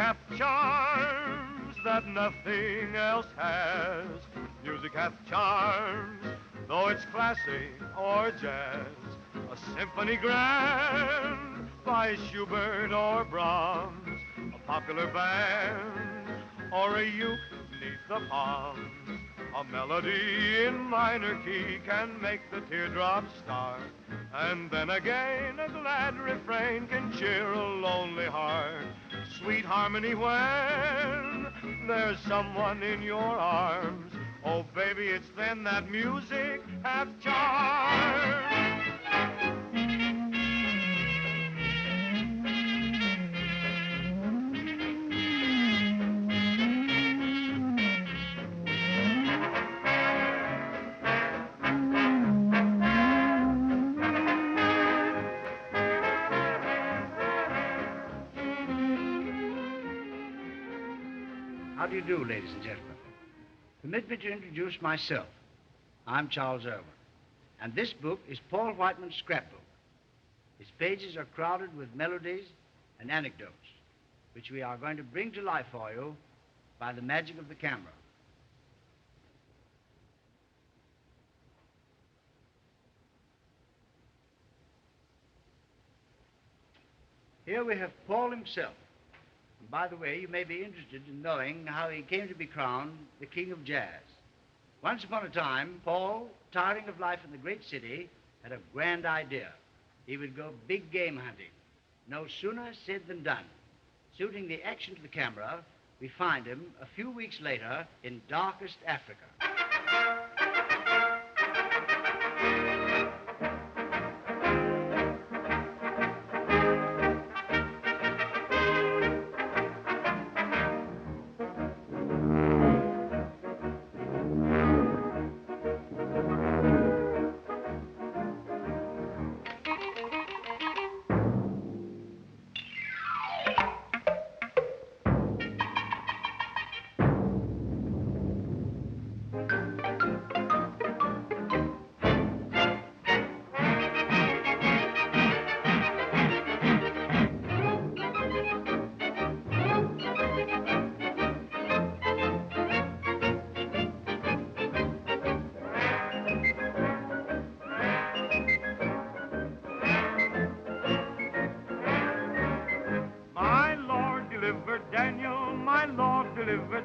hath charms that nothing else has. Music hath charms, though it's classic or jazz. A symphony grand by Schubert or Brahms, a popular band or a uke neath the palms. A melody in minor key can make the teardrops start. And then again, a glad refrain can cheer a lonely heart. Sweet harmony when there's someone in your arms. Oh, baby, it's then that music hath charm. How do you do, ladies and gentlemen? Permit me to introduce myself. I'm Charles Irwin, and this book is Paul Whiteman's scrapbook. His pages are crowded with melodies and anecdotes, which we are going to bring to life for you by the magic of the camera. Here we have Paul himself. And by the way, you may be interested in knowing how he came to be crowned the King of Jazz. Once upon a time, Paul, tiring of life in the great city, had a grand idea. He would go big game hunting. No sooner said than done. Suiting the action to the camera, we find him a few weeks later in darkest Africa.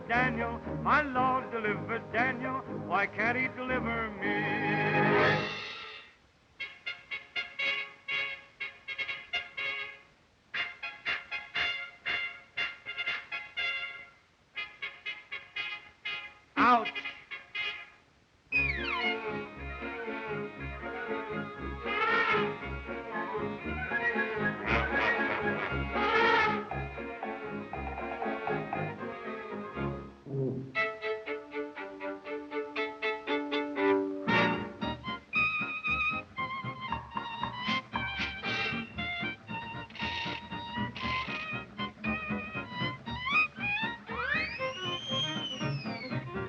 Daniel, my Lord delivered Daniel, why can't he deliver me? Out!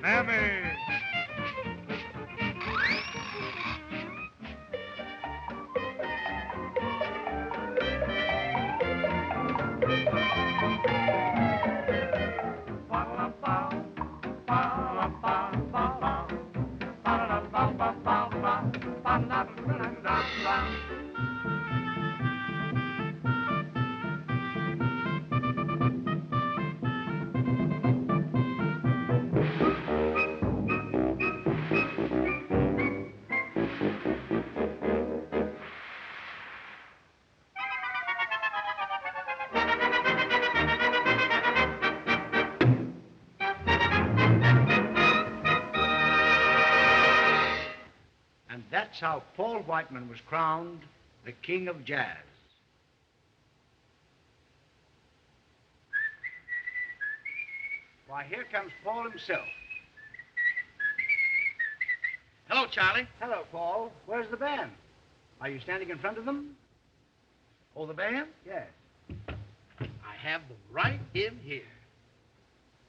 Mammy! That's how Paul Whiteman was crowned the King of Jazz. Why, here comes Paul himself. Hello, Charlie. Hello, Paul. Where's the band? Are you standing in front of them? Oh, the band? Yes. I have them right in here.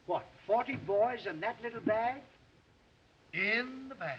What, 40 boys and that little bag? In the bag.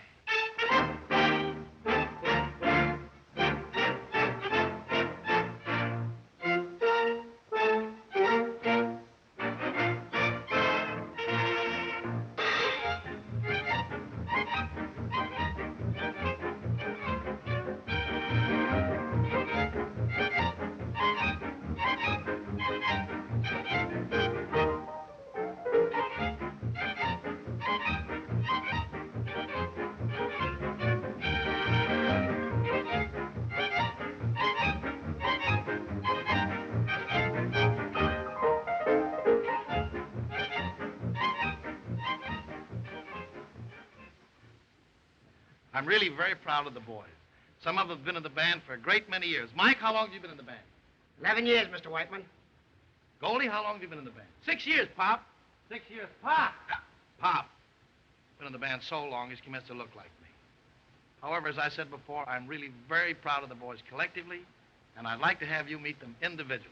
I'm really very proud of the boys. Some of them have been in the band for a great many years. Mike, how long have you been in the band? 11 years, Mr. Whiteman. Goldie, how long have you been in the band? 6 years, Pop. 6 years. Pop! Pop. Been in the band so long, he's commenced to look like me. However, as I said before, I'm really very proud of the boys collectively, and I'd like to have you meet them individually.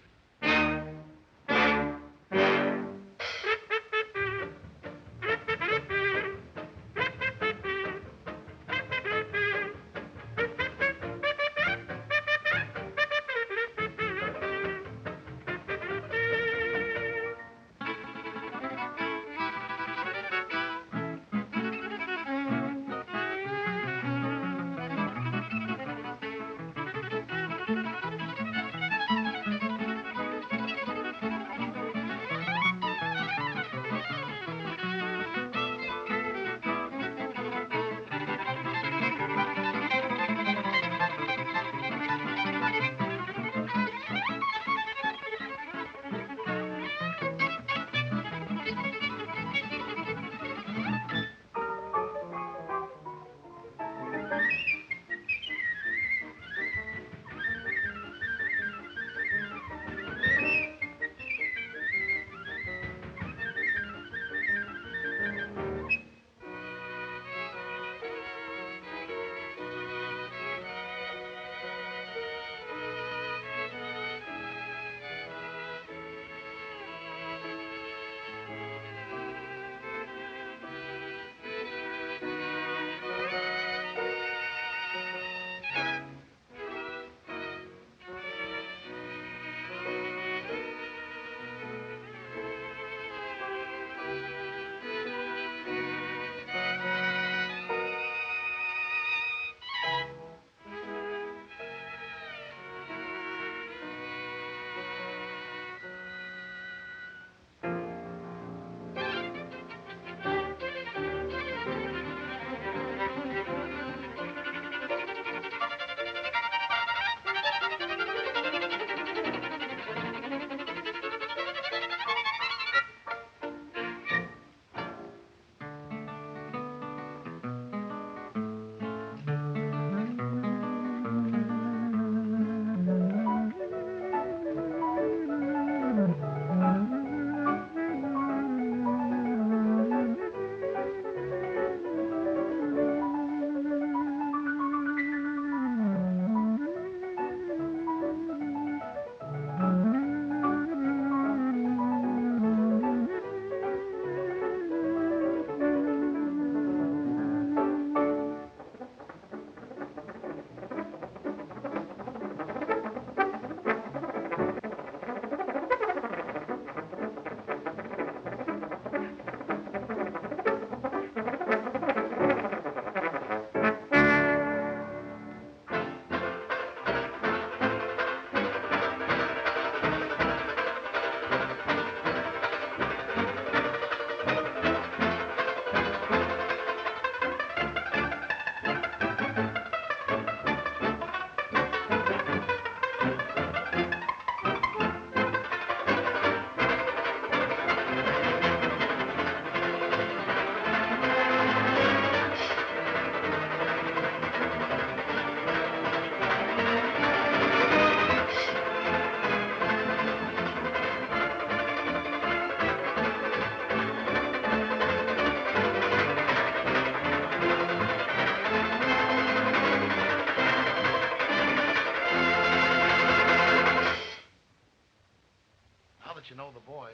You know the boys.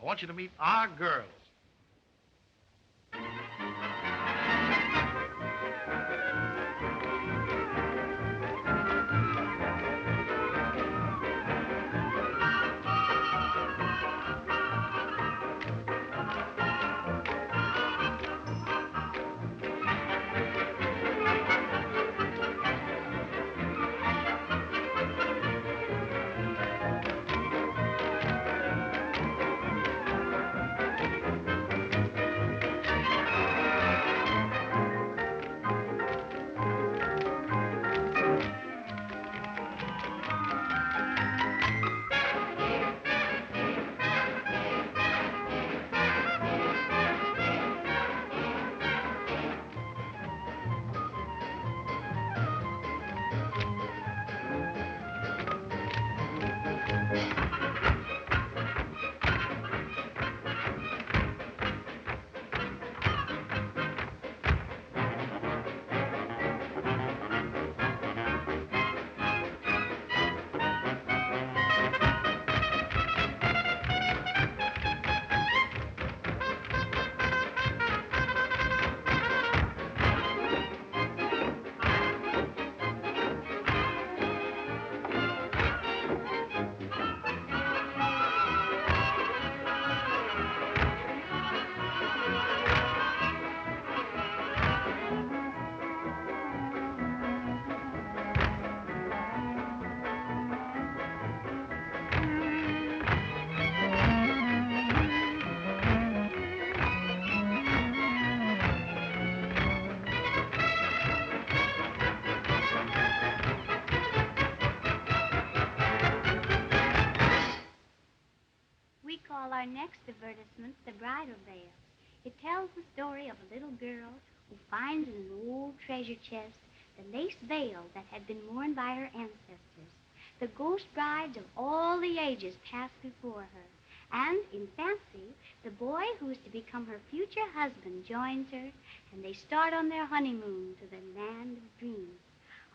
I want you to meet our girls. next advertisement, The Bridal Veil. It tells the story of a little girl who finds in an old treasure chest the lace veil that had been worn by her ancestors. The ghost brides of all the ages pass before her. And in fancy, the boy who is to become her future husband joins her, and they start on their honeymoon to the land of dreams.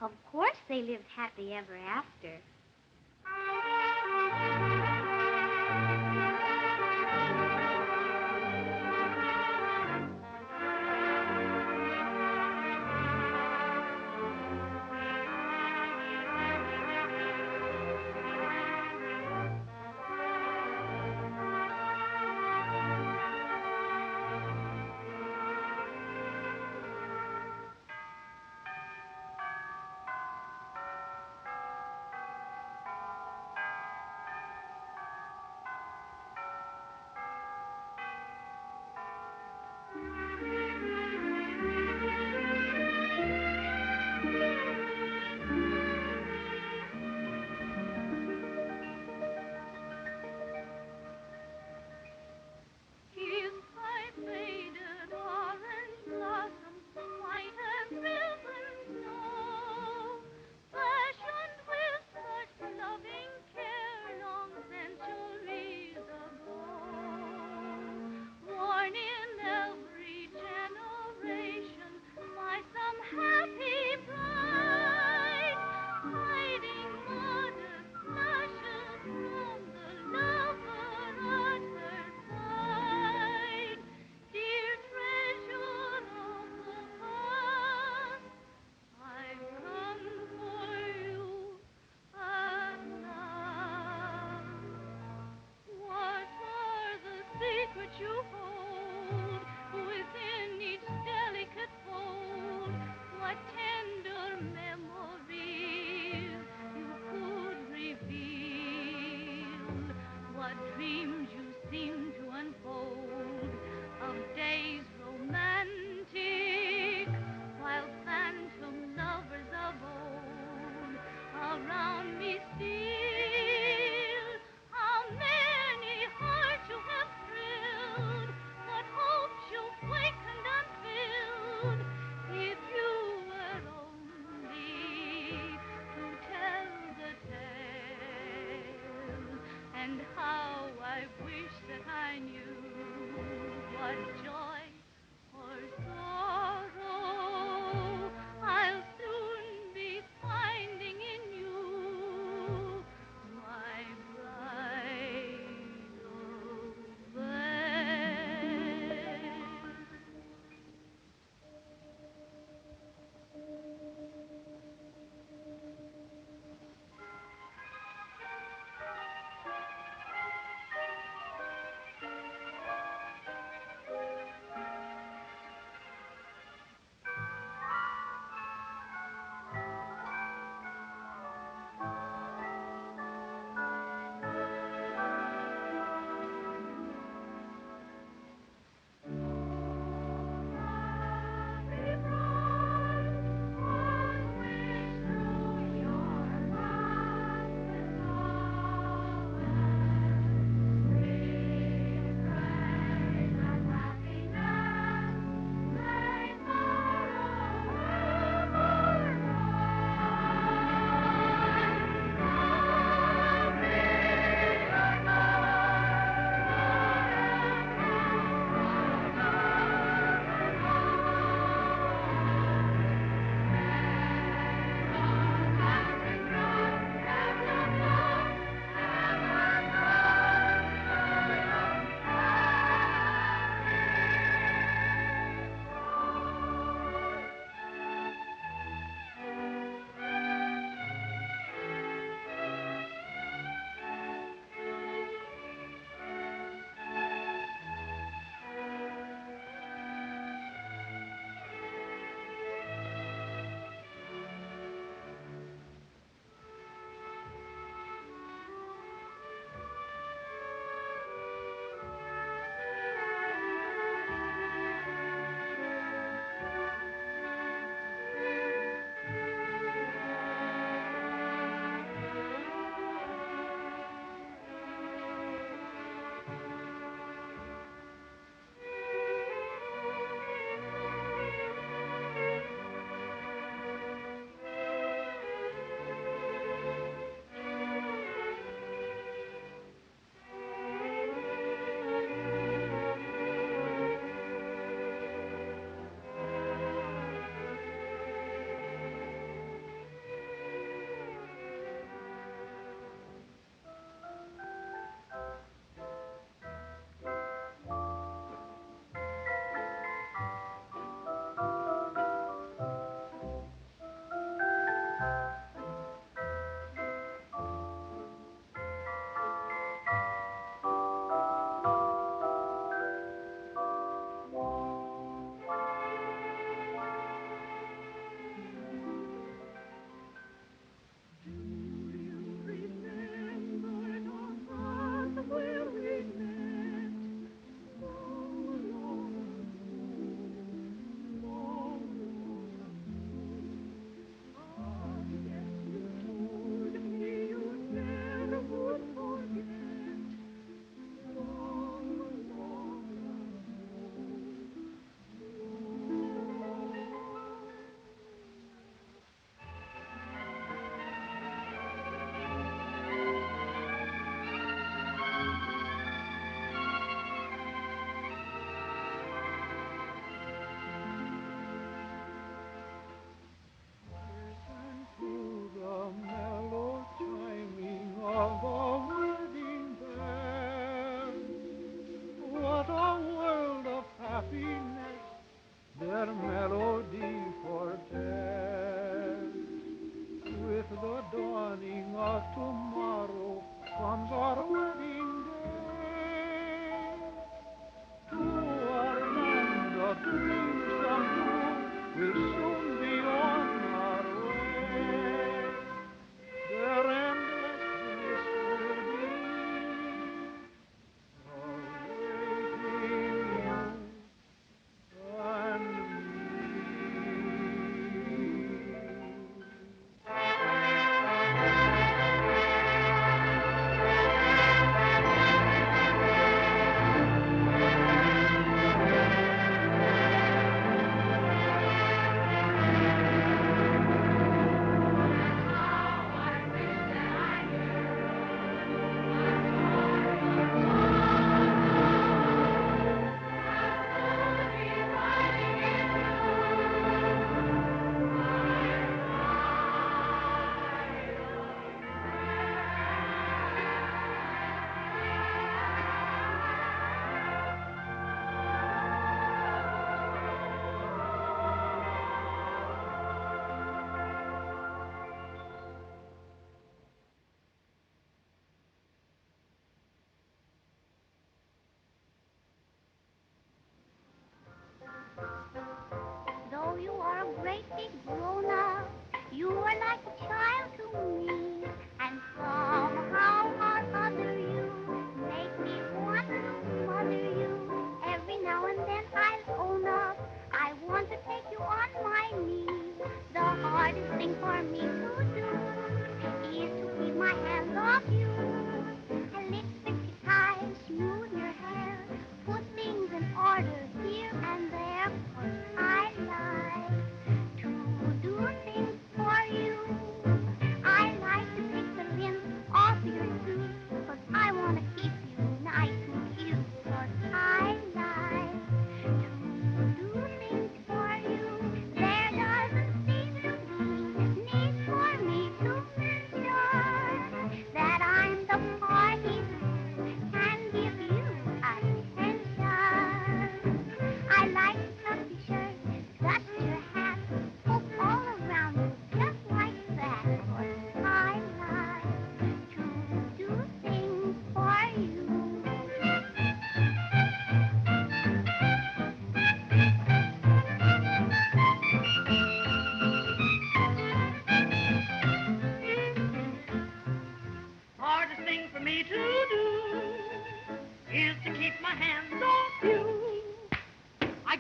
Of course, they lived happily ever after.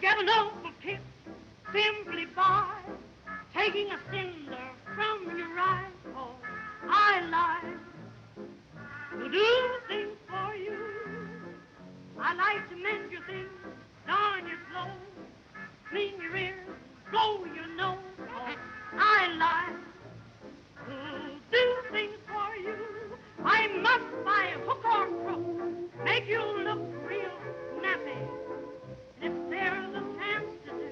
get a noble kiss simply by taking a cinder from your rifle. I like to do things for you. I like to mend your things, darn your clothes, clean your ears, blow your nose. Oh, I like to do things for you. I must by hook or crook make you look real snappy. And if there's a chance to do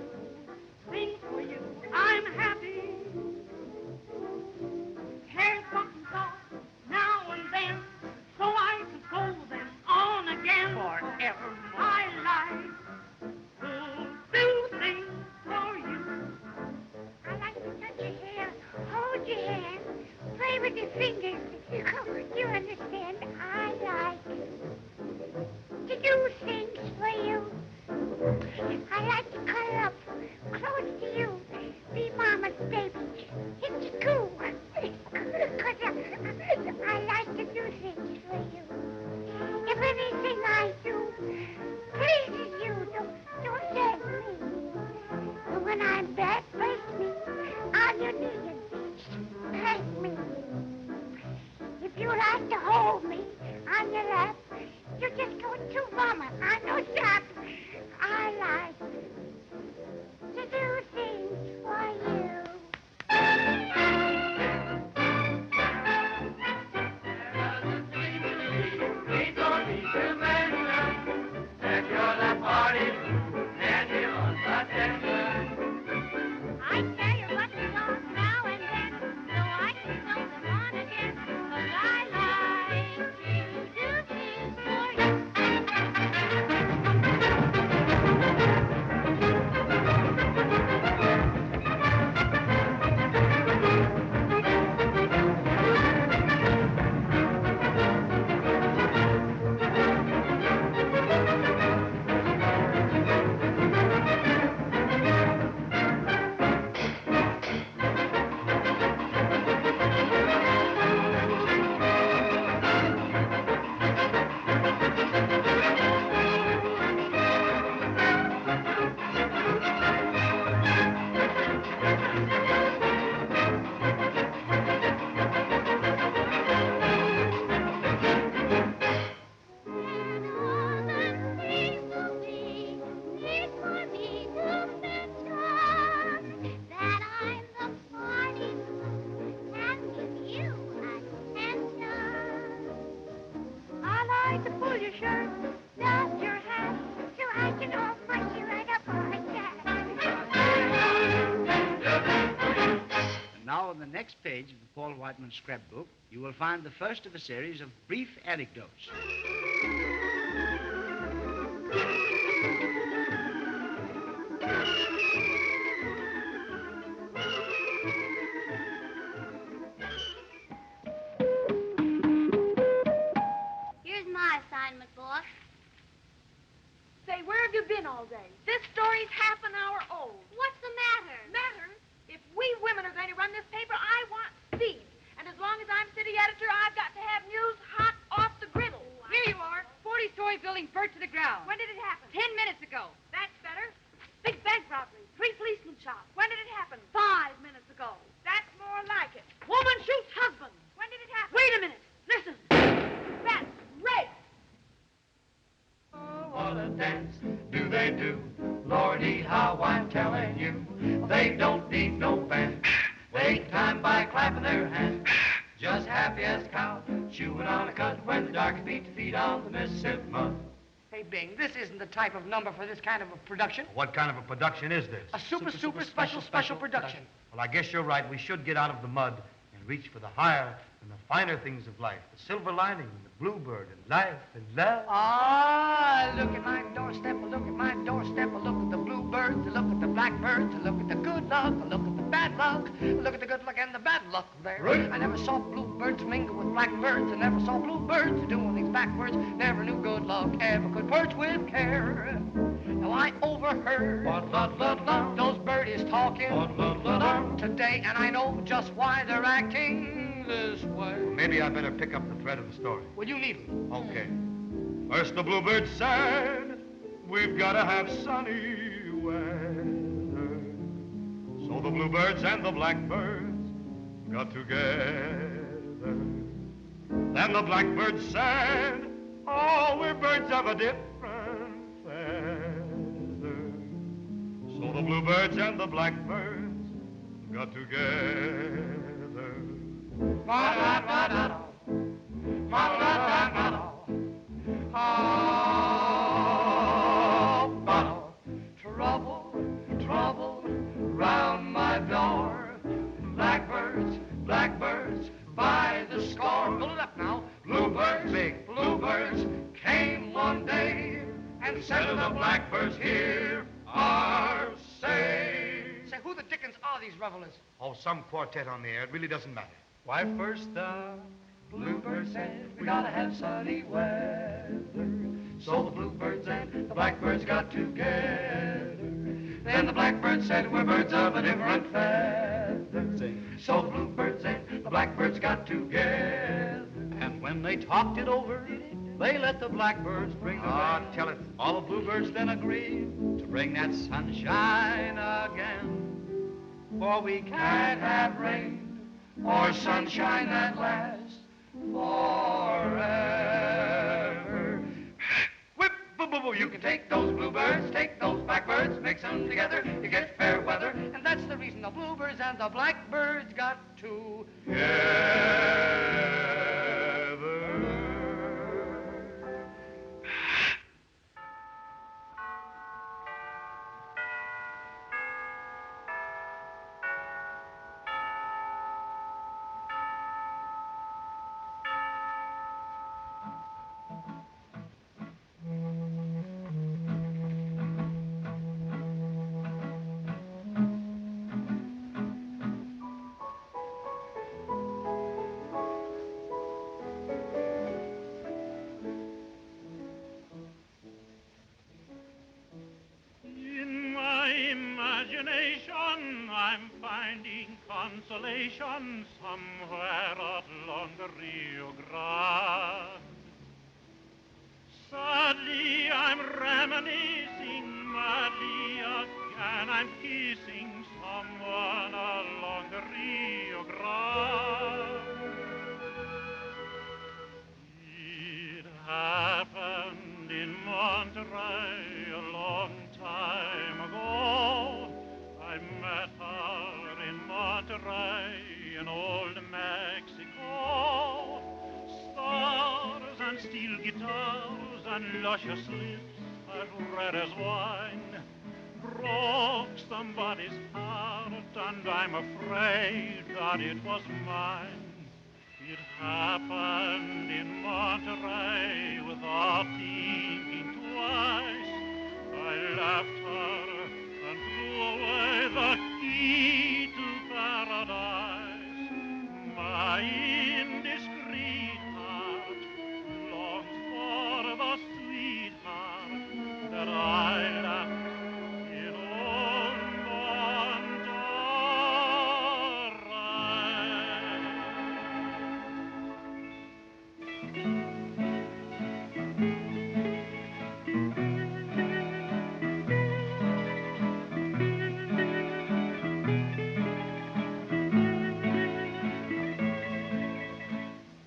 things for you, I'm happy. Hair something soft now and then, so I can sew them on again. Forevermore. I like to do things for you. I like to touch your hair, hold your hand, play with your fingers. You understand? I like to do things for you. I like to cuddle up close to you, be mama's baby. It's cool. I like to do things for you. If anything I do pleases you, don't thank me. But when I'm bad, face me on your knee and thank me. If you like to hold me on your lap, you just go to mama on no stop. I like to do things for you. I tell you what to off now and then, so I can sew them on again. 'Cause I like to do things for you. Now, on the next page of the Paul Whiteman scrapbook, you will find the first of a series of brief anecdotes. Here's my assignment, boss. Say, where have you been all day? This story's half an hour old. What's the matter? Matter? If we women are going to run this paper, I want speed. And as long as I'm city editor, I've got to have news hot off the griddle. Here you are. 40-story building burnt to the ground. When did it happen? 10 minutes ago. That's better. Big bank robbery. 3 policemen shot. When did it happen? 5 minutes ago. That's more like it. Woman shoots husband. When did it happen? Wait a minute. Listen. That's rape. Oh, what a dance do they do? Lordy, how I'm telling you, they don't need no band. They time by clapping their hands, just happy as a cow, chewing on a cud when the darkies beat the feet on the Mississippi mud. Hey, Bing, this isn't the type of number for this kind of a production. What kind of a production is this? A super special production. Well, I guess you're right. We should get out of the mud and reach for the higher and the finer things of life. The silver lining and the bluebird and life and love. Ah, look at my doorstep, look at my doorstep, look at the bluebirds, look at the blackbirds, look at the good luck, look at the bad luck, look at the good luck and the bad luck there. Right. I never saw bluebirds mingle with blackbirds, I never saw bluebirds doing things backwards, never knew good luck ever could perch with care. Now I overheard those birdies talking today, and I know just why they're acting this way. Maybe I better pick up the thread of the story. Well, you need them. Okay. First the bluebird said, we've got to have sunny weather. So the bluebirds and the blackbirds got together. Then the blackbird said, oh, we're birds of a different feather. So the bluebirds and the blackbirds got together. Trouble, trouble round my door. Blackbirds, blackbirds by the score. Pull it up now. Bluebirds, big bluebirds came one day and said to the blackbirds, here are say. Say, who the dickens are these revelers? Oh, some quartet on the air. It really doesn't matter. Why, first the bluebird said we gotta have sunny weather. So the bluebirds and the blackbirds got together. Then the blackbird said we're birds of a different feather. So the bluebirds and the blackbirds got together. And when they talked it over, they let the blackbirds bring the rain. Tell it. All the bluebirds then agreed to bring that sunshine again. For we can't have rain or sunshine that lasts forever. Whip, boo, boo, boo. You can take those bluebirds, take those blackbirds, mix them together, you get fair weather. And that's the reason the bluebirds and the blackbirds got to. In my imagination, I'm finding consolation somewhere along the Rio Grande. Sadly, I'm reminiscing madly again. I'm kissing someone along the Rio Grande. It happened in Monterey a long time ago. I met her in Monterey in old Mexico. Stars and steel guitars and luscious lips as red as wine broke somebody's heart, and I'm afraid that it was mine. It happened in Monterey without thinking twice. I left her and threw away the key to paradise. My indiscreet heart longs for the sweetheart that I left in old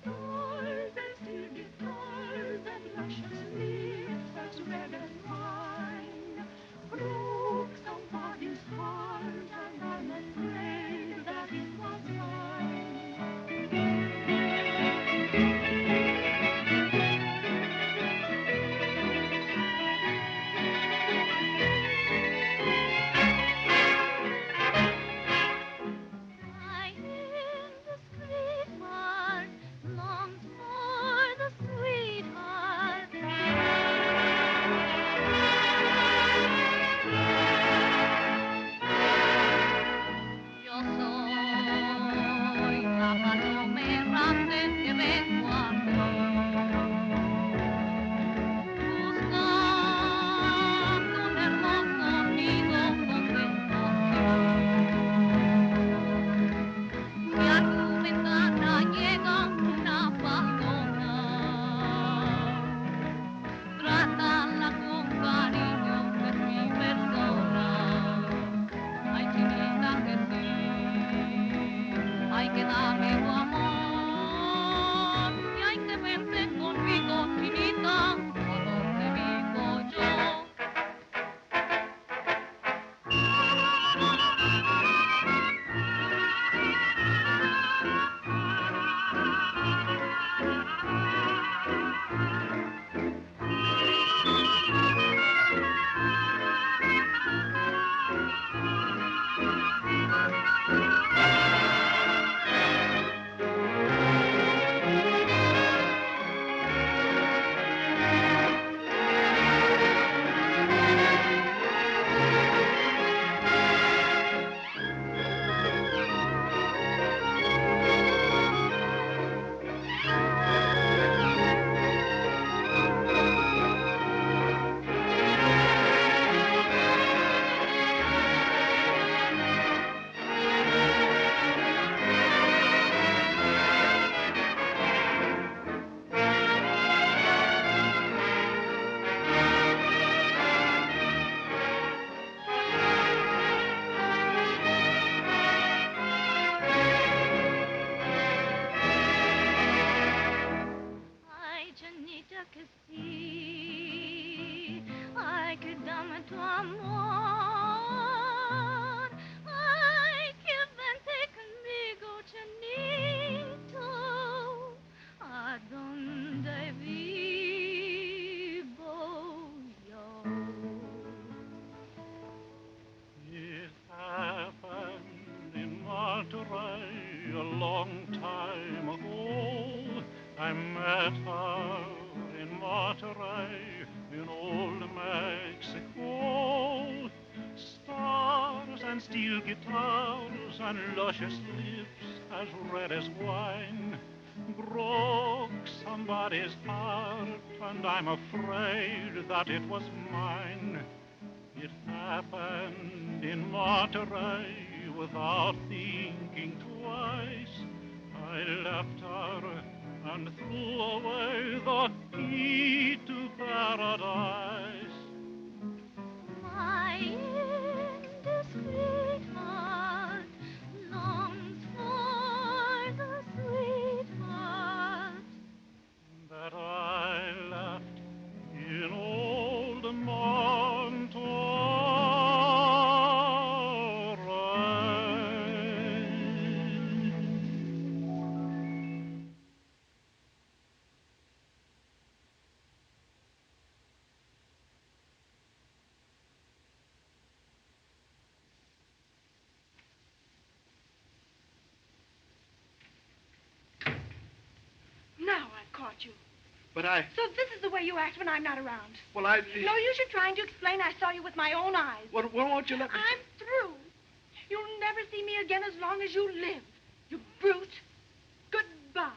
Stars and steel guitars and luscious lips as red as wine. amor. Ay, que vente conmigo, Chinito, a donde vivo yo. It happened in Monterey a long time ago. I met her in Monterey in old Mexico. Stars and steel guitars and luscious lips as red as wine broke somebody's heart, and I'm afraid that it was mine. It happened in Monterey without thinking twice. I left her and threw away the key to paradise. My indiscreet heart longs for the sweetheart That I left in old Monterey. Now I've caught you. But I... So this is the way you act when I'm not around. Well, I... No use you trying to explain. I saw you with my own eyes. Well, won't you let me... I'm through. You'll never see me again as long as you live. You brute. Goodbye.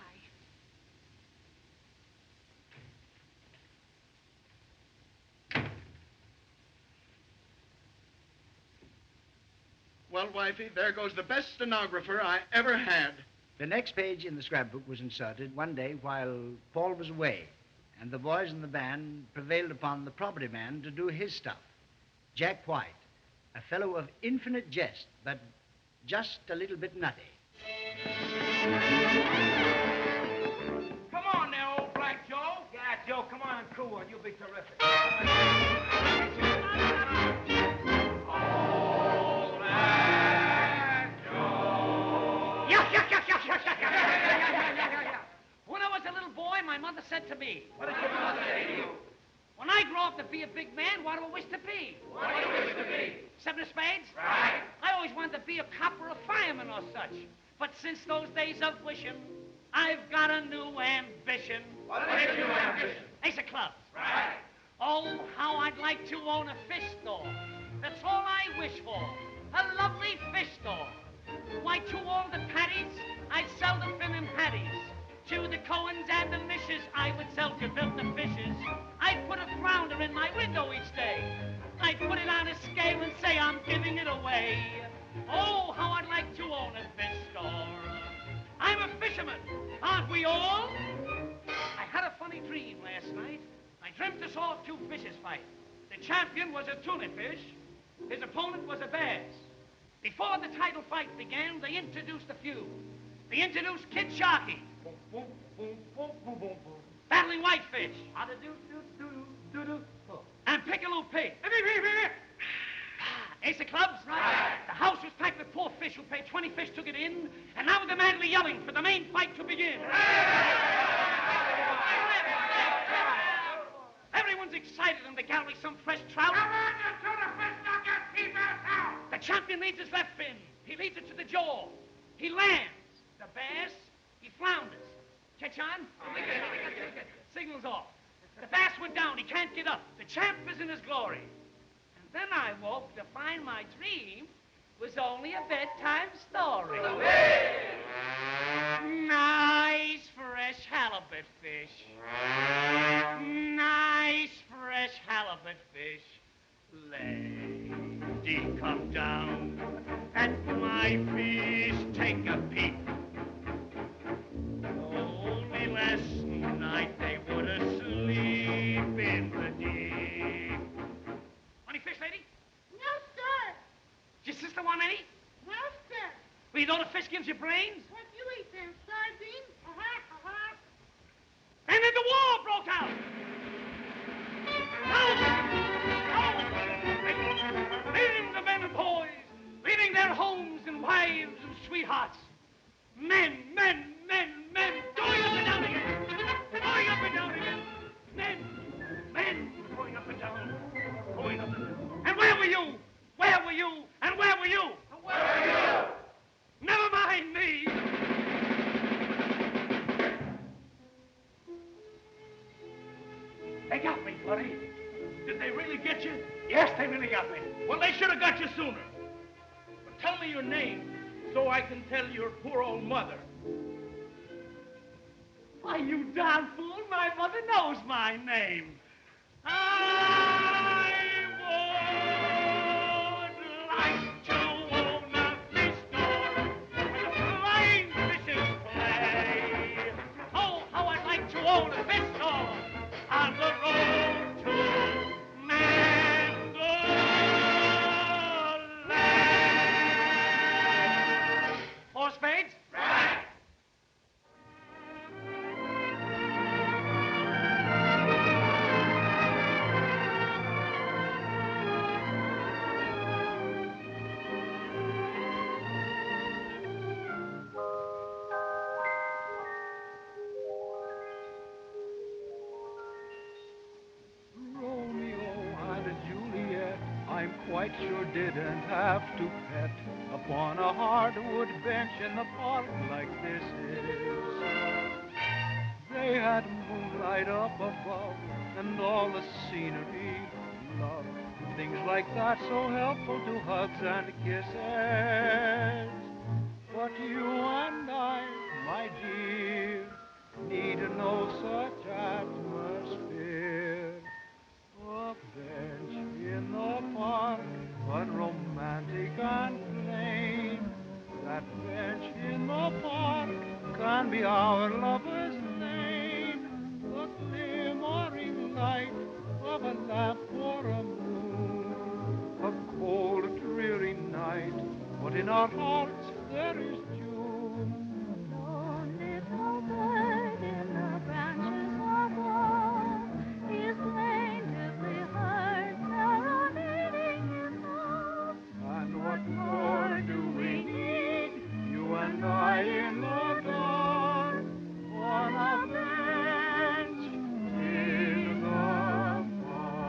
Well, wifey, there goes the best stenographer I ever had. The next page in the scrapbook was inserted one day while Paul was away, and the boys in the band prevailed upon the property man to do his stuff. Jack White, a fellow of infinite jest, but just a little bit nutty. Come on there, old Black Joe. Yeah, Joe, come on and cool one. You'll be terrific. Old Black Joe. Yeah. When I was a little boy, my mother said to me, what did your mother say to you? When I grow up to be a big man, what do I wish to be? What do you wish to be? Seven of spades? Right. I always wanted to be a cop or a fireman or such. But since those days of wishing, I've got a new ambition. What is your new ambition? Ace of clubs. Right. Oh, how I'd like to own a fish store. That's all I wish for. A lovely fish store. Why, to all the patties, I'd sell the finnin' patties. To the Cohens and the Mishes, I would sell gefilte fishes. I'd put a flounder in my window each day. I'd put it on a scale and say I'm giving it away. Oh, how I'd like to own a fish store. I'm a fisherman, aren't we all? I had a funny dream last night. I dreamt I saw two fishes fight. The champion was a tuna fish. His opponent was a bass. Before the title fight began, they introduced a few. They introduced Kid Sharky. Boom, boom, boom, boom, boom, boom. Battling Whitefish. And Pickaloo Pig. Ace of clubs? Right. The house was packed with poor fish who paid 20 fish to get in, and now they're madly yelling for the main fight to begin. Everyone's excited in the gallery, some fresh trout. Come on, you tuna fish, knock your teeth out. The champion leads his left fin. He leads it to the jaw. He lands. The bass, he flounders. Catch on? Signals off. The bass went down. He can't get up. The champ is in his glory. And then I woke to find my dream was only a bedtime story. Nice fresh halibut fish. Nice fresh halibut fish. Lady, come down at my fish. Take a peek. Only last night they were asleep in the deep. Want any fish, lady? No, sir. Does your sister want any? No, sir. Well, you know the fish gives you brains? What do you eat then? Sardines? And then the war broke out. No! No! They they really got me. Well, they should have got you sooner. But tell me your name so I can tell your poor old mother. Why, you darn fool, my mother knows my name. I would like to own a fish store where the flying fishes play. Oh, how I'd like to own a fish store on the road to Mandalay. Four spades? Right. Romeo and Juliet, I'm quite sure didn't have to pet upon a hardwood bench in the park like this is. They had moonlight up above and all the scenery, love, things like that so helpful to hugs and kisses. But you and I, my dear, need no such atmosphere. A bench in the park, unromantic and plain. That bench in the park can be our lover's lane. The glimmering light of a lamp or a moon. A cold, dreary night, but in our hearts there is June. Lone little bird in the branches above is plaintively heard serenading his love. And what more do we need, you and I in the dawn, on a bench in the park?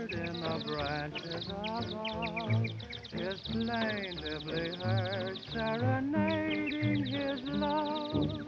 bird in the branches above is plaintively heard serenading his love.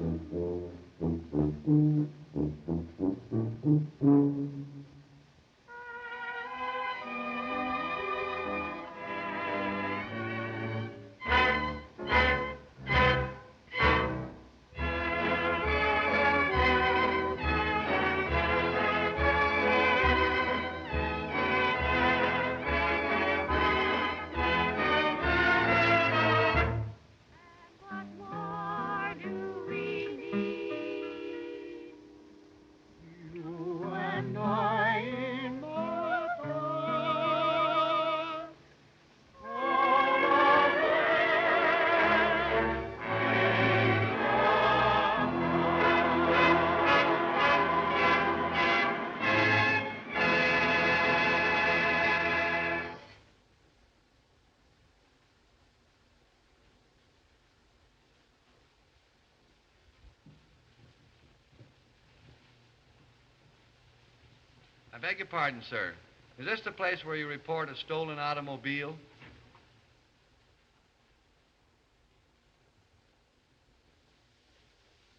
I beg your pardon, sir. Is this the place where you report a stolen automobile?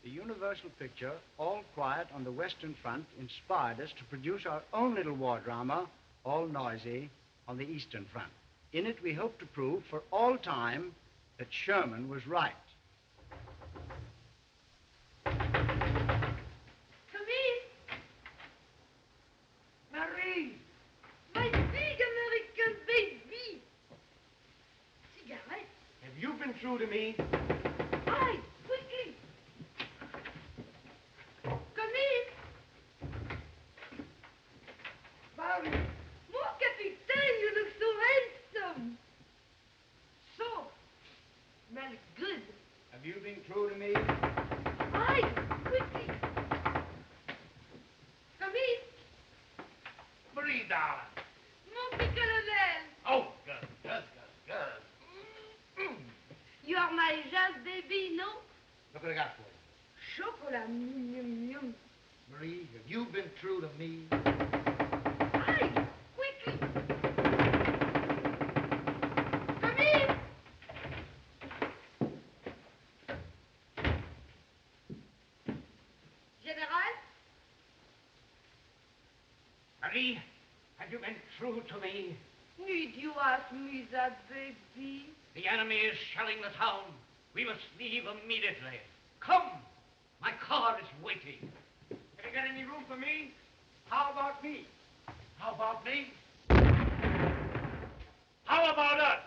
The Universal picture, All Quiet on the Western Front, inspired us to produce our own little war drama, All Noisy on the Eastern Front. In it, we hope to prove for all time that Sherman was right. Marie, my big American baby. Cigarette. Have you been true to me? Hi, quickly. Come in. Barry. Mon capitaine, you look so handsome. So, smells good. Have you been true to me? Hi, quickly. Come in. Marie, darling. Mon petit colonel. Oh, good, good, good, good. You are my jazz baby, no? Look what I got for you. Chocolate. Yum. Marie, have you been true to me? Hi, quickly. Come in. General? Marie, have you been true to me? Need you ask me that, baby? The enemy is shelling the town. We must leave immediately. Come! My car is waiting. Have you got any room for me? How about me? How about me? How about us?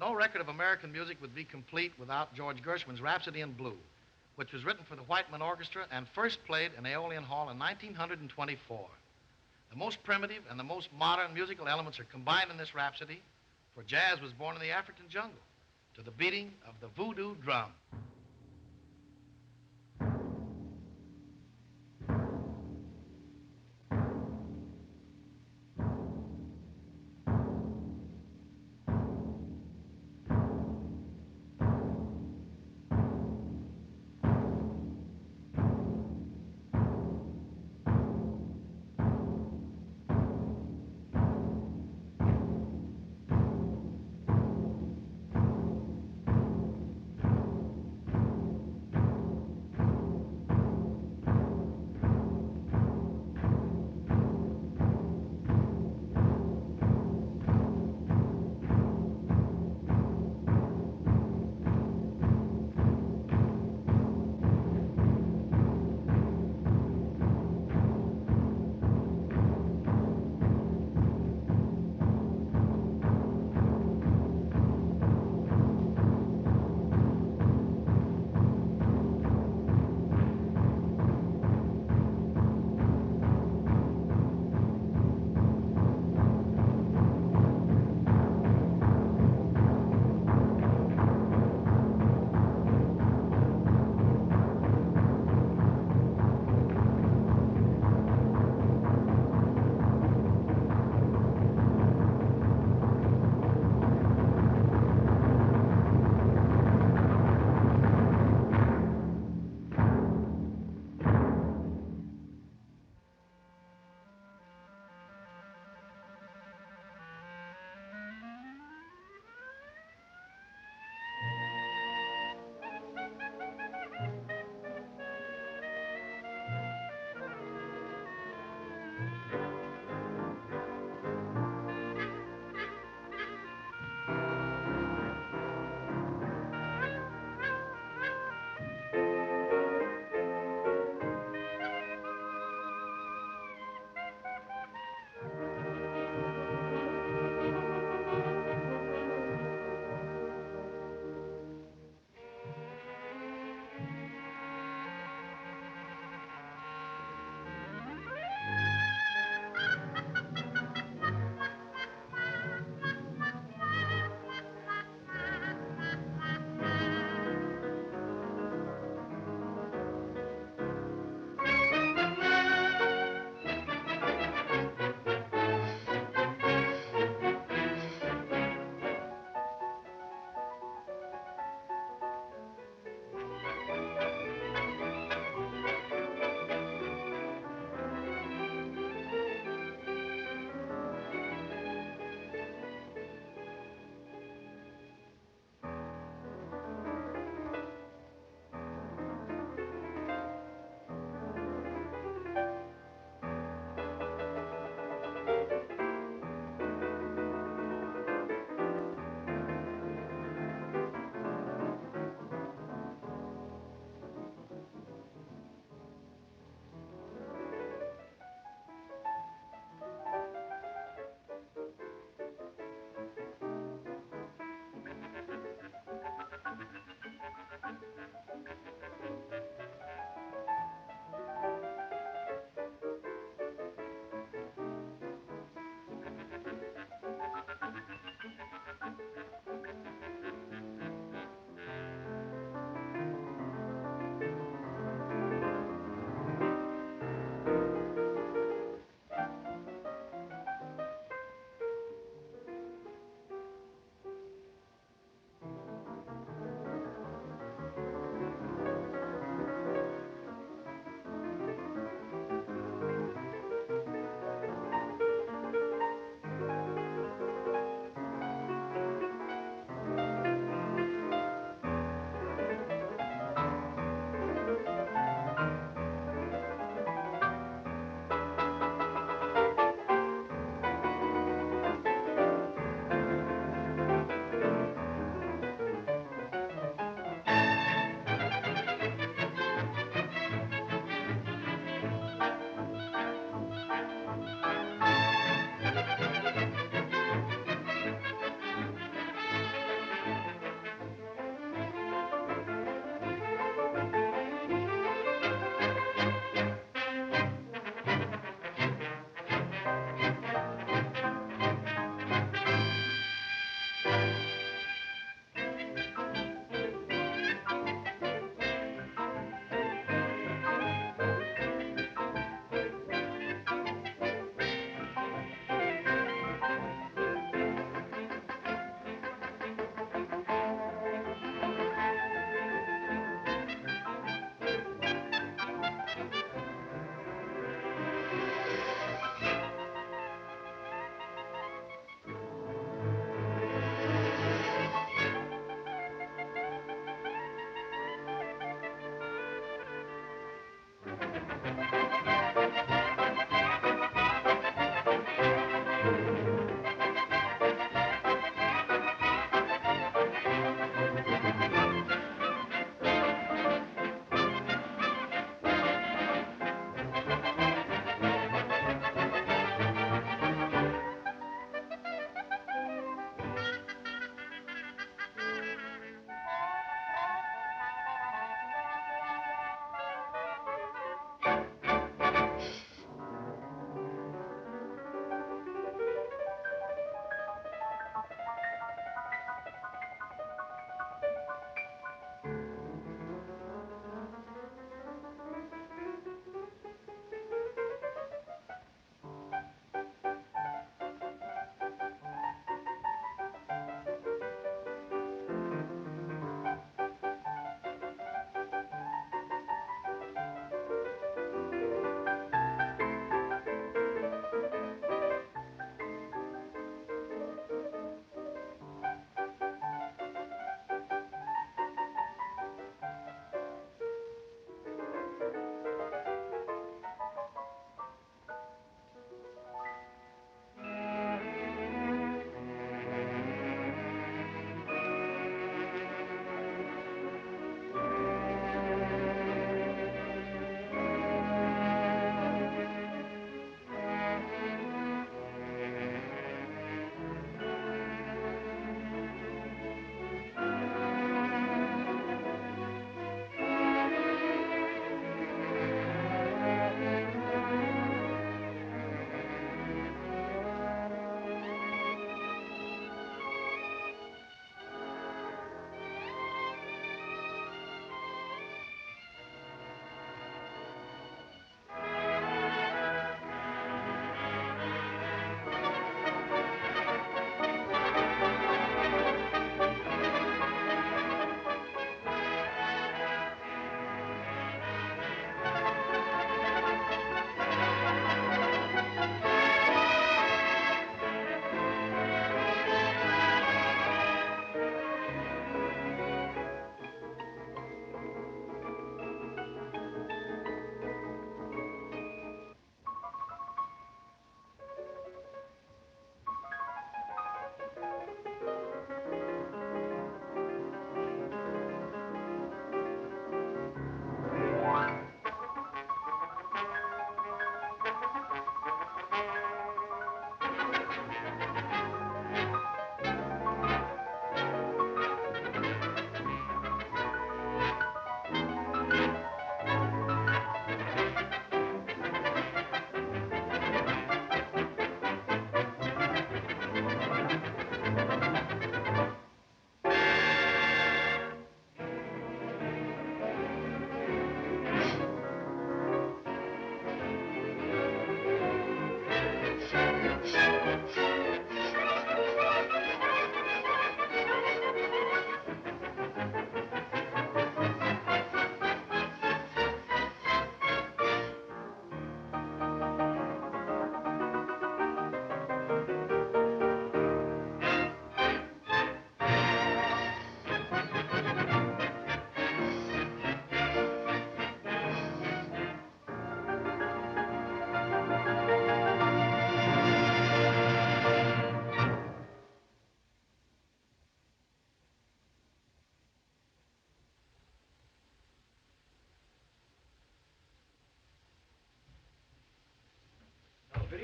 No record of American music would be complete without George Gershwin's Rhapsody in Blue, which was written for the Whiteman Orchestra and first played in Aeolian Hall in 1924. The most primitive and the most modern musical elements are combined in this rhapsody, for jazz was born in the African jungle to the beating of the voodoo drum.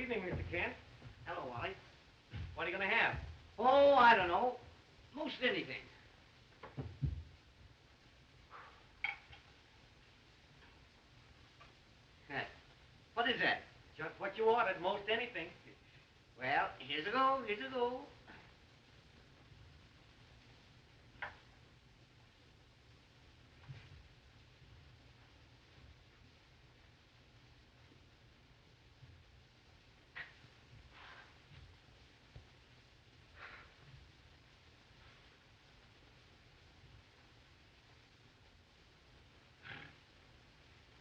evening, Mr. Kent. Hello, Wally. What are you going to have? Oh, I don't know. Most anything. What is that? Just what you ordered, most anything. Well, here's a go, here's a go.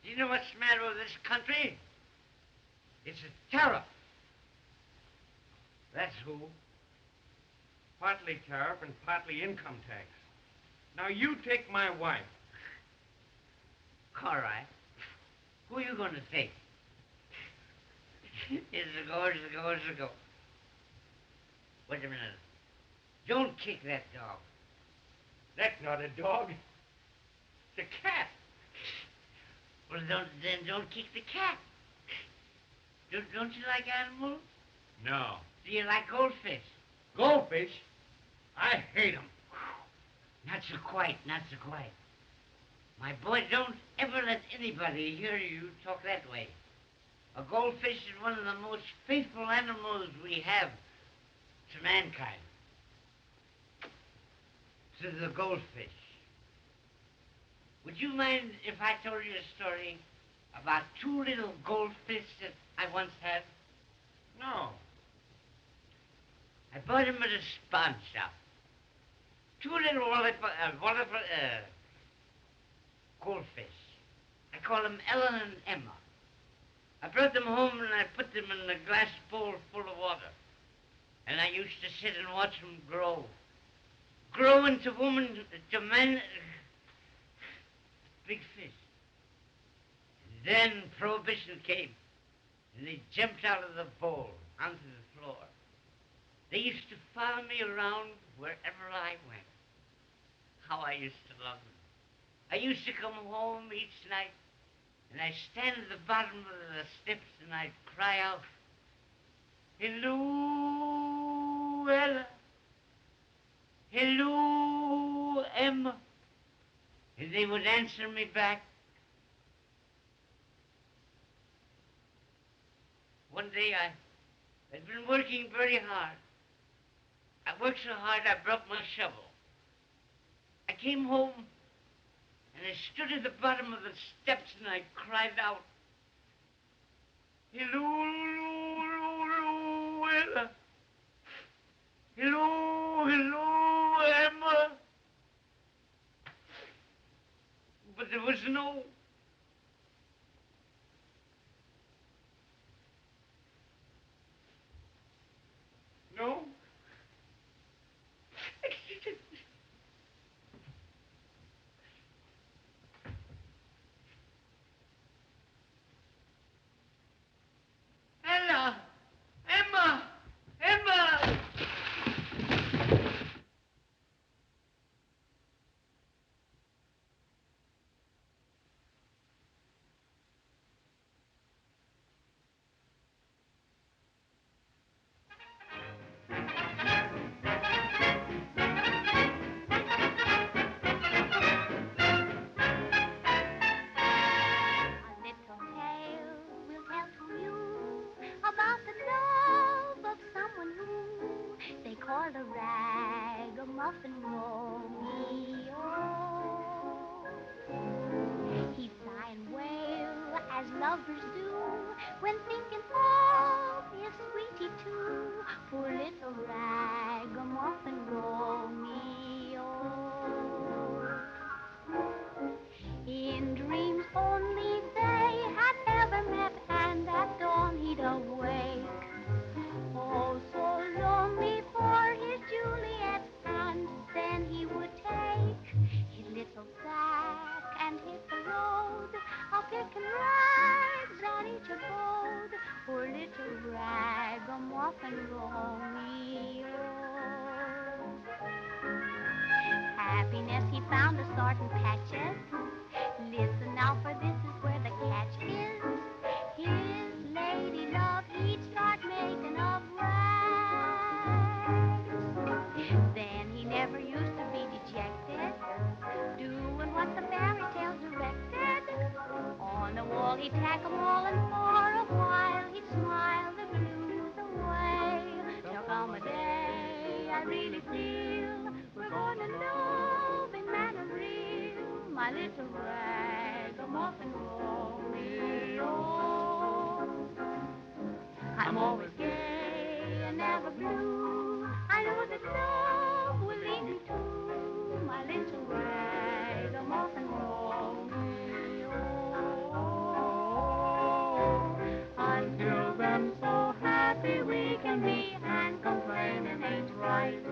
Do you know what's the matter with this country? It's a tariff. That's who. Partly tariff and partly income tax. Now, you take my wife. All right. Who are you going to take? Here's a go, here's a go, here's a go. Wait a minute. Don't kick that dog. That's not a dog. It's a cat. Well, don't kick the cat. Don't you like animals? No. Do you like goldfish? Goldfish? I hate them. Not so quite, not so quite. My boy, don't ever let anybody hear you talk that way. A goldfish is one of the most faithful animals we have to mankind. To the goldfish. Would you mind if I told you a story about two little goldfish that I once had? No. I bought them at a spawn shop. Two little goldfish. I call them Ellen and Emma. I brought them home and I put them in a glass bowl full of water. And I used to sit and watch them grow. Grow into women, to men, big fish. And then Prohibition came. And they jumped out of the bowl onto the floor. They used to follow me around wherever I went. How I used to love them. I used to come home each night, and I'd stand at the bottom of the steps, and I'd cry out, "Hello, Ella. Hello, Emma." And they would answer me back. One day I'd been working very hard. I worked so hard I broke my shovel. I came home and I stood at the bottom of the steps and I cried out, "Hello, hello, hello, Ella. Hello, hello, Emma." But there was no. No? Ella! Emma! Emma! A little tale will tell to you about the love of someone who they call a ragamuffin Romeo. He'd sigh and wail as lovers do when thinking of his sweetie too. Poor little ragamuffin Romeo. In dreams only they had ever met, and at dawn he'd awake. Oh, so lonely for his Juliet, and then he would take his little sack and hit the road, picking rags at each abode. Poor little ragamuffin Romeo. Happiness he found a sort in patches. Listen now, for this is where the catch is. His lady love he'd start I really feel we're gonna love in manner real, my little ragamuffin Romeo. I'm always gay and never blue. I know that love will lead me to my little ragamuffin Romeo. Until then, so happy we can be, and complaining ain't right.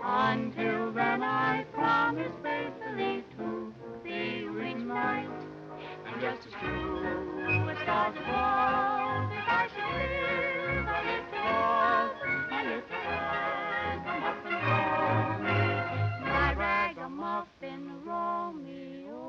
Until then, I promise faithfully to see you each night. And just as true as stars above, if I should live, I live to love my little ragamuffin Romeo.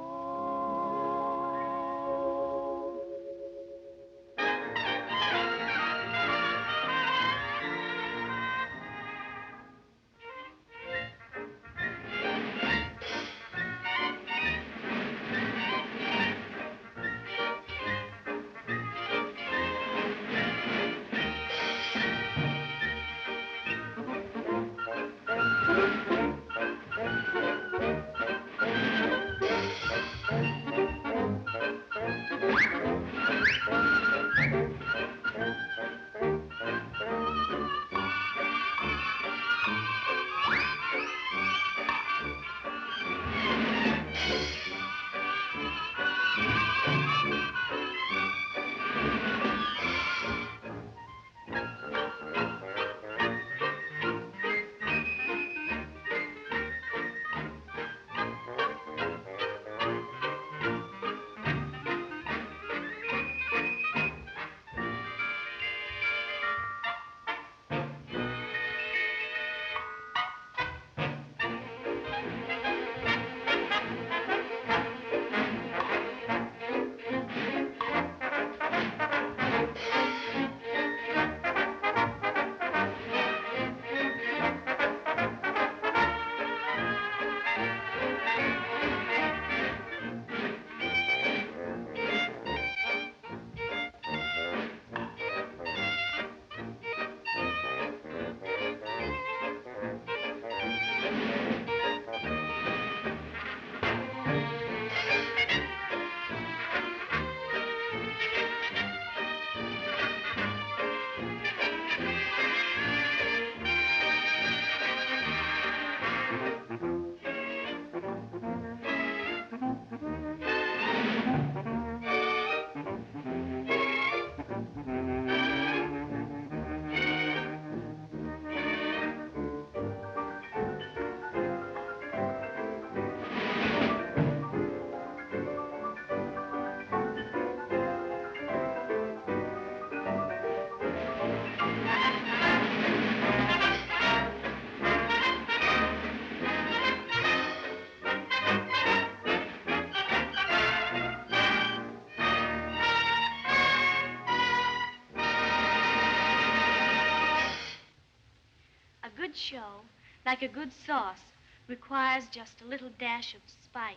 A good show, like a good sauce, requires just a little dash of spice.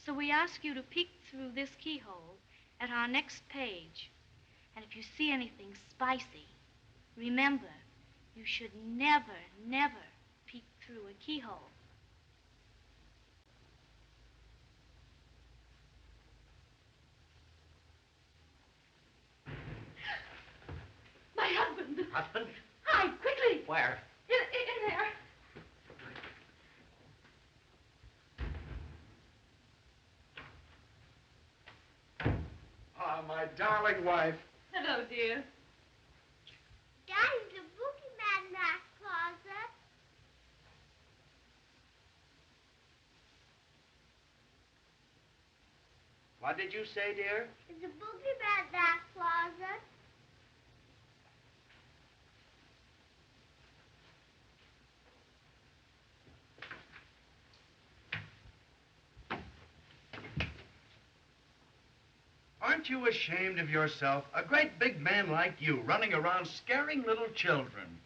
So we ask you to peek through this keyhole at our next page. And if you see anything spicy, remember, you should never, never peek through a keyhole. My husband. Husband? Hide, quickly. Where? In there. Ah, my darling wife. Hello, dear. Daddy's the boogeyman in that closet. What did you say, dear? There's a boogeyman in that closet. Aren't you ashamed of yourself? A great big man like you running around scaring little children.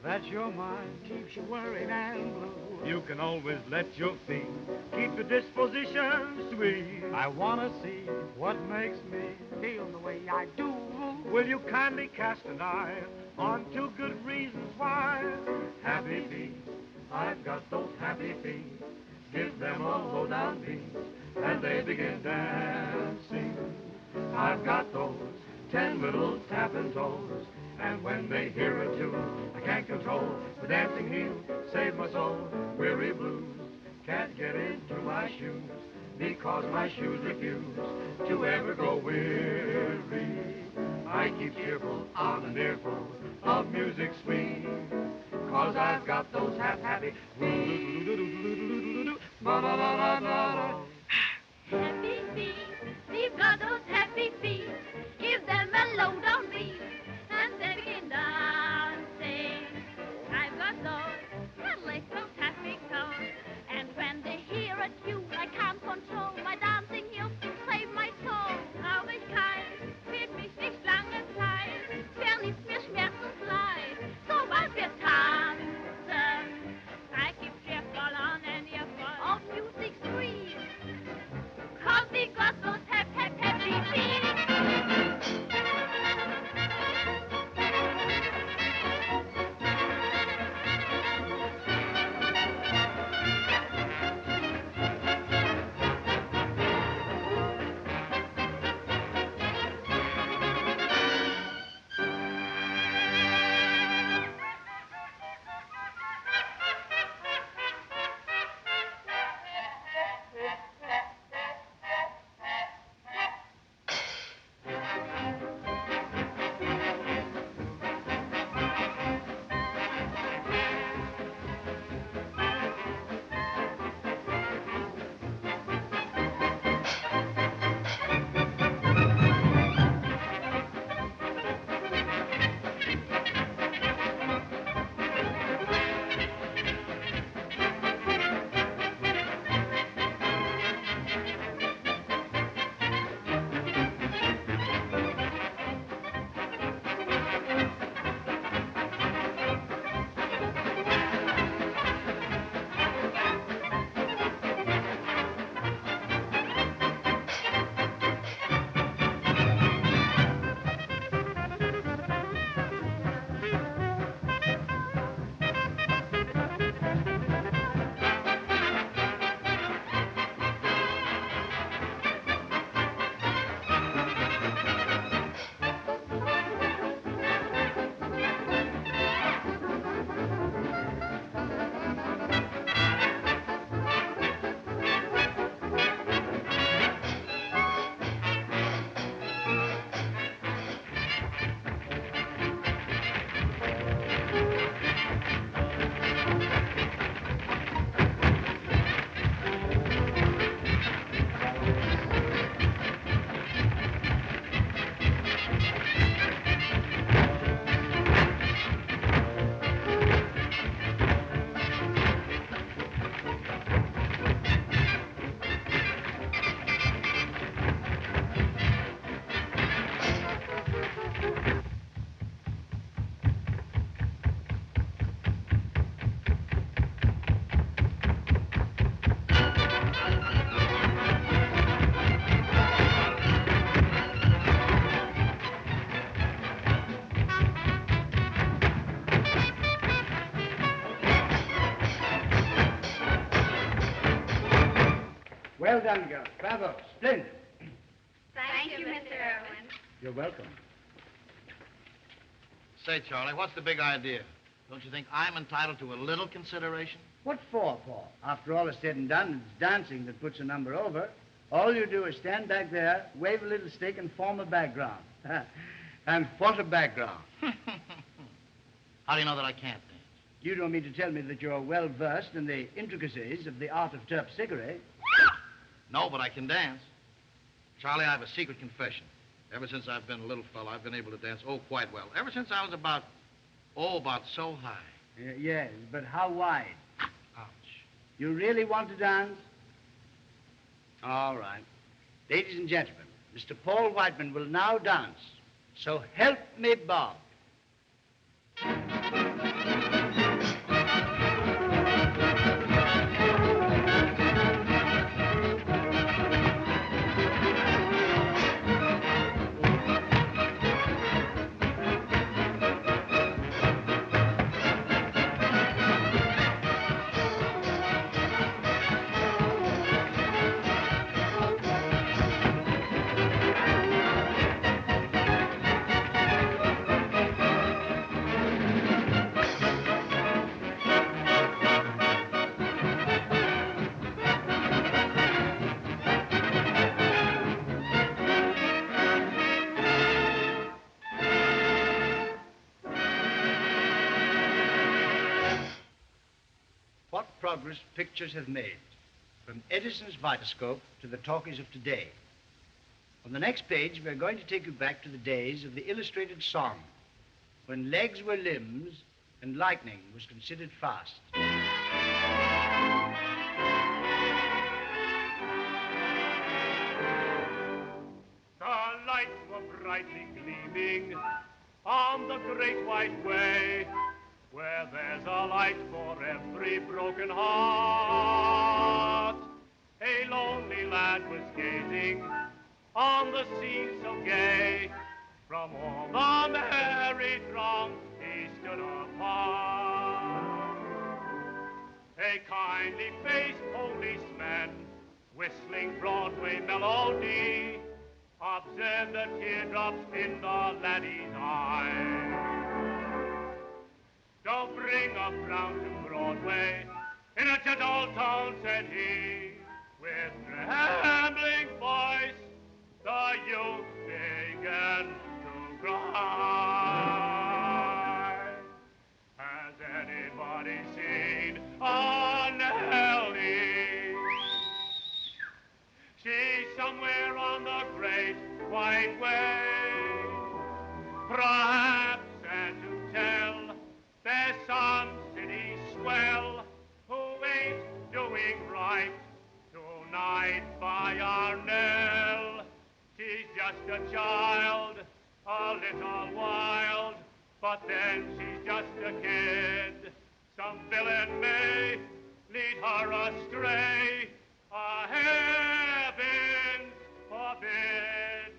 that your mind keeps you worried and blue. You can always let your feet keep your disposition sweet. I want to see what makes me feel the way I do. Will you kindly cast an eye on two good reasons why? Happy feet, I've got those happy feet. Give them a low down beat, and they begin dancing. I've got those 10 little tapping toes, and when they hear a tune, I can't control the dancing heels. Save my soul, weary blues can't get into my shoes, because my shoes refuse to ever go weary. I keep cheerful on an earful of music sweet, 'cause I've got those happy feet. Happy feet, we've got those happy feet. Give them a low down beat, and they begin dancing. I've got those little tapping toes, and when they hear a tune, I can't control my dancing heels to save my soul. Habe ich keins, wird mich nicht lange Zeit, verliert mir schmerzensleid, sobald wir tanzen. I keep cheerful on an earful of music sweet, 'cause we got those happy feet. Well done, girls. Bravo. Splendid. Thank you, Mr. Irwin. You're welcome. Say, Charlie, what's the big idea? Don't you think I'm entitled to a little consideration? What for, Paul? After all is said and done, it's dancing that puts a number over. All you do is stand back there, wave a little stick, and form a background. And what a background. How do you know that I can't dance? You don't mean to tell me that you're well versed in the intricacies of the art of terpsichore? No, but I can dance. Charlie, I have a secret confession. Ever since I've been a little fellow, I've been able to dance, quite well. Ever since I was about so high. Yes, but how wide? Ouch. You really want to dance? All right. Ladies and gentlemen, Mr. Paul Whiteman will now dance. So help me, Bob. progress pictures have made, from Edison's Vitascope to the talkies of today. On the next page, we're going to take you back to the days of the illustrated song, when legs were limbs and lightning was considered fast. The lights were brightly gleaming on the great white way, where there's a light for every broken heart. A lonely lad was gazing on the scene so gay. From all the merry throng he stood apart. A kindly-faced policeman, whistling Broadway melody, observed the teardrops in the laddie's eye. Don't bring a frown to Broadway, in a gentle tone said he. With trembling voice, the youth began to cry. Has anybody seen a Nellie? She's somewhere on the great white way. Perhaps, and to tell, there's some city swell who ain't doing right tonight by our Nell. She's just a child, a little wild, but then she's just a kid. Some villain may lead her astray, heaven forbid.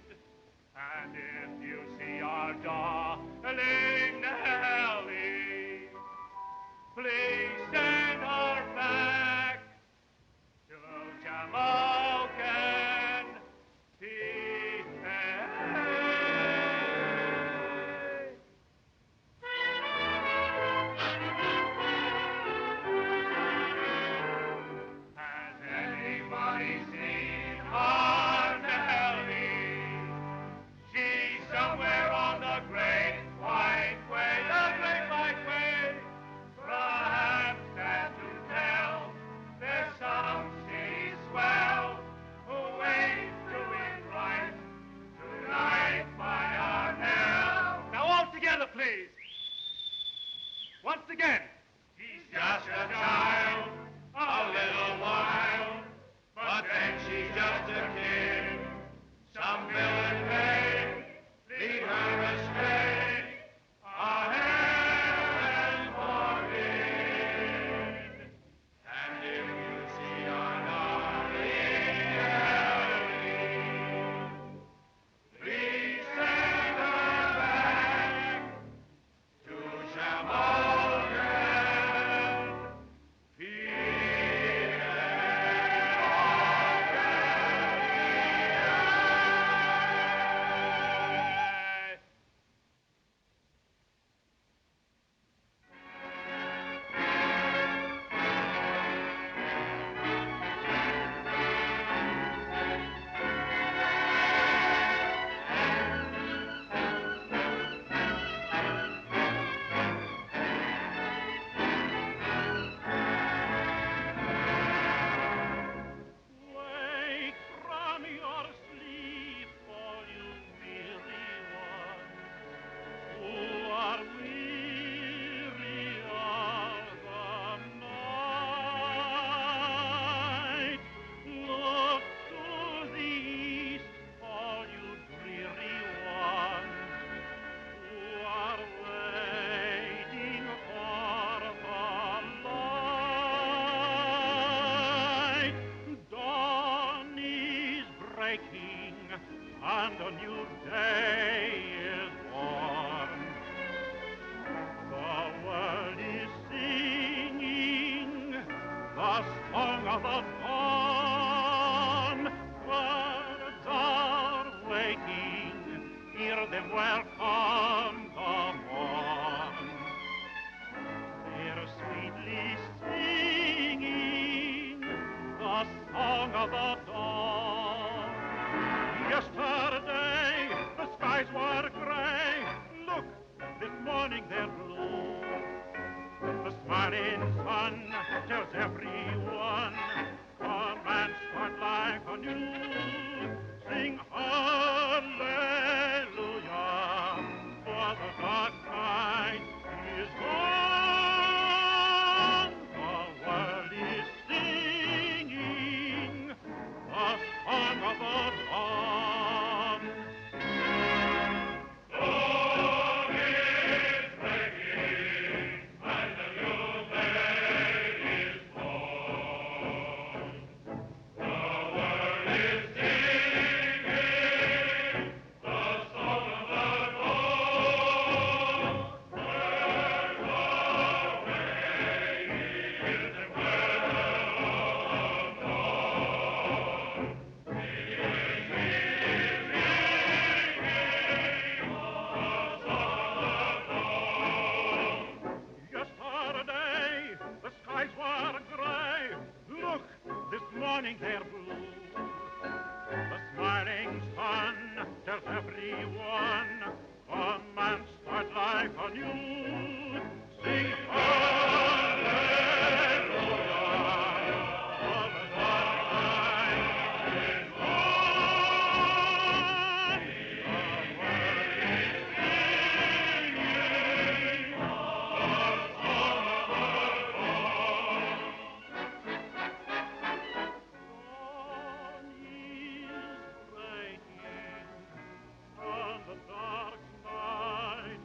And if you see our darling Nellie, please send her back to Jamoken, PA. Has anybody seen our Nellie? She's somewhere on the great white way, the great white way. Perhaps that to tell, there's some city swell who ain't doing right tonight by our Nell. Now all together, please. Once again. She's just a child, a little wild, but then she's just a kid. Some villain may lead her astray, heaven forbid. And if you see our darling Nellie, please send her back to Shamokin, wake from your sleep, all you weary ones who are weary of the night. Look to the east, all you dreary ones who are waiting for the light. Dawn is breaking and a new day is born. The world is singing the song of the dawn. Birds are waking, hear them welcome the morn. They're sweetly singing the song of the dawn. Yesterday the skies were gray. Look, this morning they're blue. The smile morning sun tells everyone, come and start life anew. Sing hallelujah, for the dark night is gone. The world is singing the song of the dawn. Dawn is breaking and a new day is born. The world is singing the song of the dawn. Where's away in the weather of dawn? It is singing the song of dawn. Yesterday, the skies were gray. Look, this morning they're blue. The smiling sun tells everyone, come and start life anew. Sing hallelujah, for the dark night is gone. The world is singing the song of the dawn. Dawn is breaking, and the dark night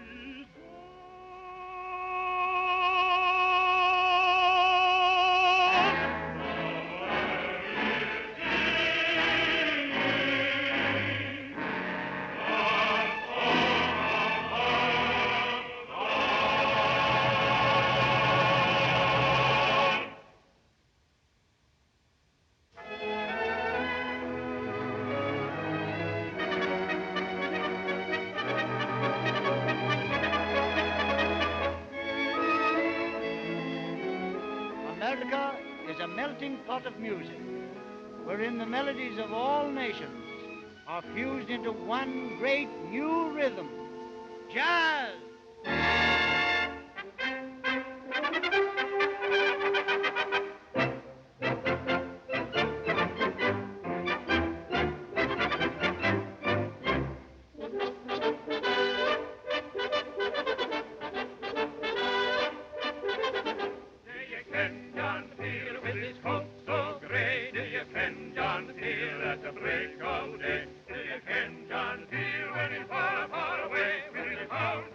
is America is a melting pot of music, wherein the melodies of all nations are fused into one great new rhythm, jazz. Do you ken John Peel with his coat so grey? Do you ken John Peel at the break of day? Do you ken John Peel when he's far, far away? When he found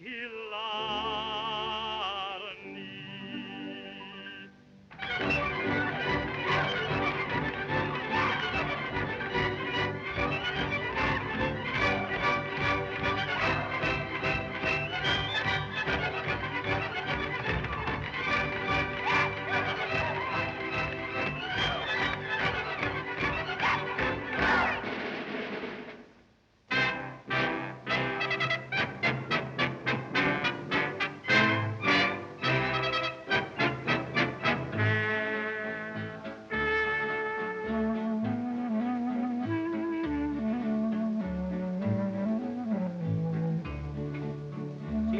Si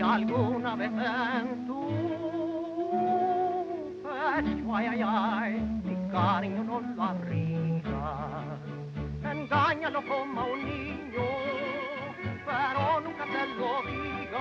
alguna vez en tu pecho, ay, ay, ay, mi cariño no lo abrigas, engáñalo como a un niño, pero nunca te lo digas.